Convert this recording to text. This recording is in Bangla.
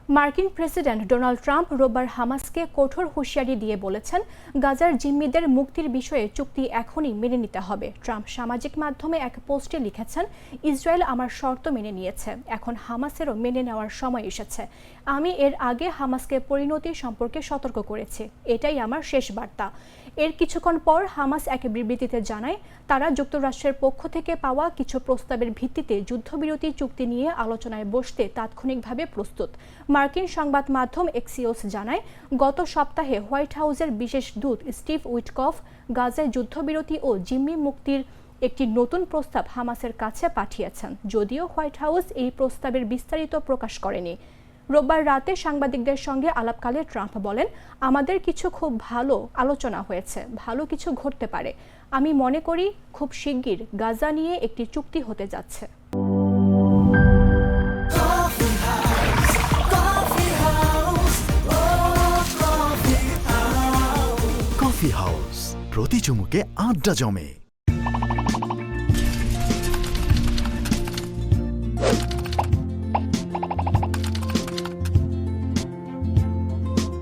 মার্কিন প্রেসিডেন্ট ডোনাল্ড ট্রাম্প রোববার হামাসকে কঠোর হুঁশিয়ারি দিয়ে বলেছেন, গাজার জিম্মিদের মুক্তির বিষয়ে চুক্তি এখনই মেনে নিতে হবে। ট্রাম্প সামাজিক মাধ্যমে এক পোস্টে লিখেছেন, ইসরায়েল আমার শর্ত মেনে নিয়েছে, এখন হামাসেরও মেনে নেওয়ার সময় এসেছে। আমি এর আগে হামাসকে পরিণতি সম্পর্কে সতর্ক করেছি, এটাই আমার শেষ বার্তা। এর কিছুক্ষণ পর হামাস এক বিবৃতিতে জানায়, তারা যুক্তরাষ্ট্রের পক্ষ থেকে পাওয়া কিছু প্রস্তাবের ভিত্তিতে যুদ্ধবিরতি চুক্তি নিয়ে আলোচনায় বসতে তাৎক্ষণিকভাবে প্রস্তুত। মার্কিন সংবাদ মাধ্যম এক্সিওস জানায়, গত সপ্তাহে হোয়াইট হাউসের বিশেষ দূত স্টিভ উইটকফ গাজায় যুদ্ধবিরতি ও জিম্মি মুক্তির একটি নতুন প্রস্তাব হামাসের কাছে পাঠিয়েছেন, যদিও হোয়াইট হাউস এই প্রস্তাবের বিস্তারিত প্রকাশ করেনি। রোববার রাতে সাংবাদিকদের সঙ্গে আলাপকালে ট্রাম্প বলেন, আমাদের কিছু খুব ভালো আলোচনা হয়েছে, ভালো কিছু ঘটতে পারে। আমি মনে করি খুব শিগগির গাজা নিয়ে একটি চুক্তি হতে যাচ্ছে। কফি হাউস, প্রতি চুমুকে আড্ডা জমে।